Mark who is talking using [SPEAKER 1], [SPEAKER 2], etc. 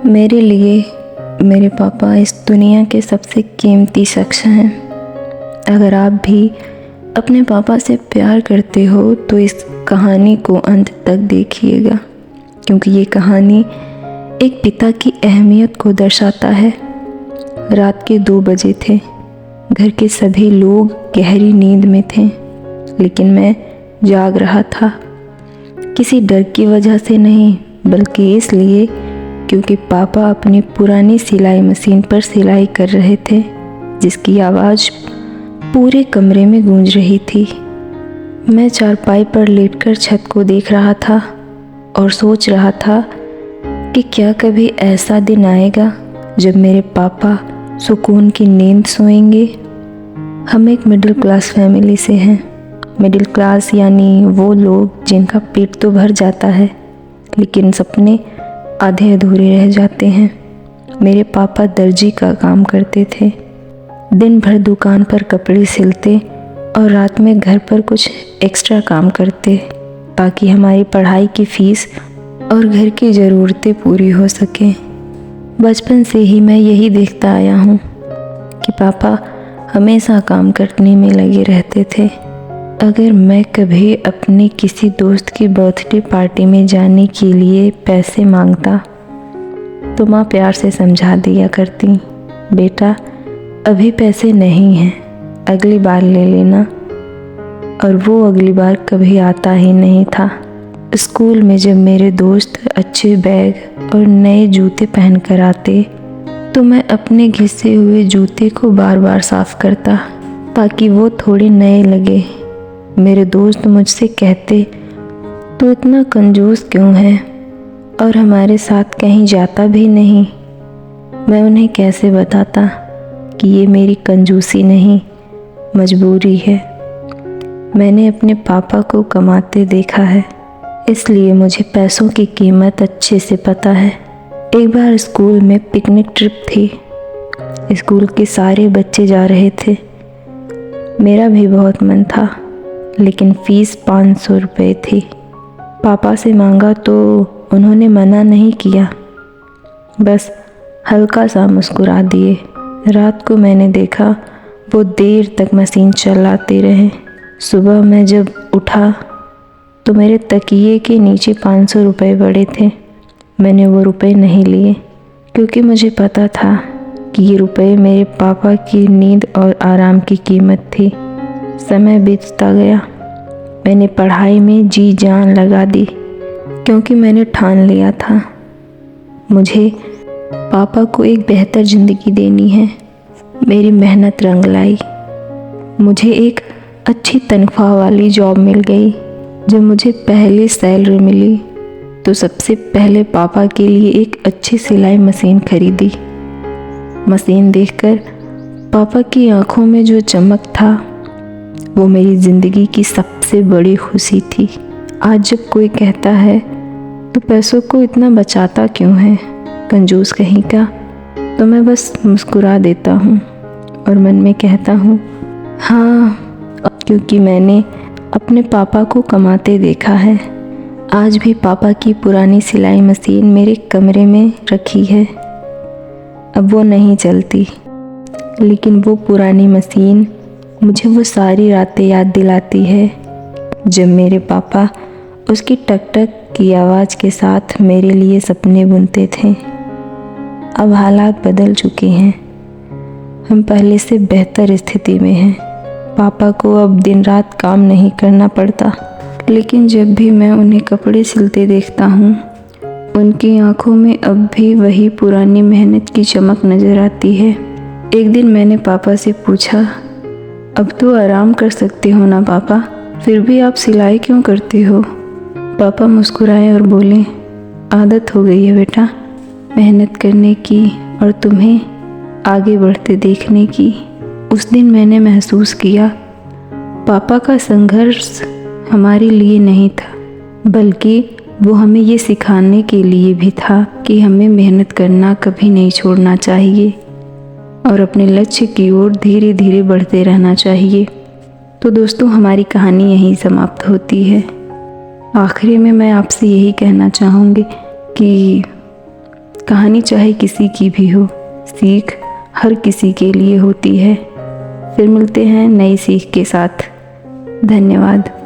[SPEAKER 1] मेरे लिए मेरे पापा इस दुनिया के सबसे कीमती शख्स हैं। अगर आप भी अपने पापा से प्यार करते हो तो इस कहानी को अंत तक देखिएगा, क्योंकि ये कहानी एक पिता की अहमियत को दर्शाता है। रात के 2 बजे थे। घर के सभी लोग गहरी नींद में थे, लेकिन मैं जाग रहा था। किसी डर की वजह से नहीं, बल्कि इसलिए क्योंकि पापा अपनी पुरानी सिलाई मशीन पर सिलाई कर रहे थे, जिसकी आवाज़ पूरे कमरे में गूंज रही थी। मैं चारपाई पर लेटकर छत को देख रहा था और सोच रहा था कि क्या कभी ऐसा दिन आएगा जब मेरे पापा सुकून की नींद सोएंगे। हम एक मिडिल क्लास फैमिली से हैं। मिडिल क्लास यानी वो लोग जिनका पेट तो भर जाता है, लेकिन सपने आधे अधूरे रह जाते हैं। मेरे पापा दर्जी का काम करते थे। दिन भर दुकान पर कपड़े सिलते और रात में घर पर कुछ एक्स्ट्रा काम करते, ताकि हमारी पढ़ाई की फ़ीस और घर की ज़रूरतें पूरी हो सकें। बचपन से ही मैं यही देखता आया हूँ कि पापा हमेशा काम करने में लगे रहते थे। अगर मैं कभी अपने किसी दोस्त की बर्थडे पार्टी में जाने के लिए पैसे मांगता तो माँ प्यार से समझा दिया करती, बेटा अभी पैसे नहीं हैं, अगली बार ले लेना। और वो अगली बार कभी आता ही नहीं था। स्कूल में जब मेरे दोस्त अच्छे बैग और नए जूते पहन कर आते तो मैं अपने घिसे हुए जूते को बार बार साफ़ करता, ताकि वो थोड़े नए लगे। मेरे दोस्त मुझसे कहते, तू इतना कंजूस क्यों है और हमारे साथ कहीं जाता भी नहीं। मैं उन्हें कैसे बताता कि ये मेरी कंजूसी नहीं, मजबूरी है। मैंने अपने पापा को कमाते देखा है, इसलिए मुझे पैसों की कीमत अच्छे से पता है। एक बार स्कूल में पिकनिक ट्रिप थी। स्कूल के सारे बच्चे जा रहे थे। मेरा भी बहुत मन था, लेकिन फ़ीस 500 रुपये थी। पापा से मांगा तो उन्होंने मना नहीं किया, बस हल्का सा मुस्कुरा दिए। रात को मैंने देखा वो देर तक मशीन चलाते रहे। सुबह मैं जब उठा तो मेरे तकिए के नीचे 500 रुपये पड़े थे। मैंने वो रुपए नहीं लिए, क्योंकि मुझे पता था कि ये रुपए मेरे पापा की नींद और आराम की कीमत थी। समय बीतता गया। मैंने पढ़ाई में जी जान लगा दी, क्योंकि मैंने ठान लिया था मुझे पापा को एक बेहतर ज़िंदगी देनी है। मेरी मेहनत रंग लाई। मुझे एक अच्छी तनख्वाह वाली जॉब मिल गई। जब मुझे पहली सैलरी मिली तो सबसे पहले पापा के लिए एक अच्छी सिलाई मशीन खरीदी। मशीन देखकर पापा की आंखों में जो चमक था, वो मेरी ज़िंदगी की सबसे बड़ी खुशी थी। आज जब कोई कहता है तो पैसों को इतना बचाता क्यों है, कंजूस कहीं का, तो मैं बस मुस्कुरा देता हूँ और मन में कहता हूँ हाँ, क्योंकि मैंने अपने पापा को कमाते देखा है। आज भी पापा की पुरानी सिलाई मशीन मेरे कमरे में रखी है। अब वो नहीं चलती, लेकिन वो पुरानी मशीन मुझे वो सारी रातें याद दिलाती है जब मेरे पापा उसकी टक टक की आवाज़ के साथ मेरे लिए सपने बुनते थे। अब हालात बदल चुके हैं। हम पहले से बेहतर स्थिति में हैं। पापा को अब दिन रात काम नहीं करना पड़ता, लेकिन जब भी मैं उन्हें कपड़े सिलते देखता हूँ, उनकी आंखों में अब भी वही पुरानी मेहनत की चमक नज़र आती है। एक दिन मैंने पापा से पूछा, अब तो आराम कर सकते हो ना पापा, फिर भी आप सिलाई क्यों करते हो। पापा मुस्कुराए और बोले, आदत हो गई है बेटा, मेहनत करने की और तुम्हें आगे बढ़ते देखने की। उस दिन मैंने महसूस किया पापा का संघर्ष हमारे लिए नहीं था, बल्कि वो हमें ये सिखाने के लिए भी था कि हमें मेहनत करना कभी नहीं छोड़ना चाहिए और अपने लक्ष्य की ओर धीरे धीरे बढ़ते रहना चाहिए। तो दोस्तों, हमारी कहानी यहीं समाप्त होती है। आखिरी में मैं आपसे यही कहना चाहूँगी कि कहानी चाहे किसी की भी हो, सीख हर किसी के लिए होती है। फिर मिलते हैं नई सीख के साथ। धन्यवाद।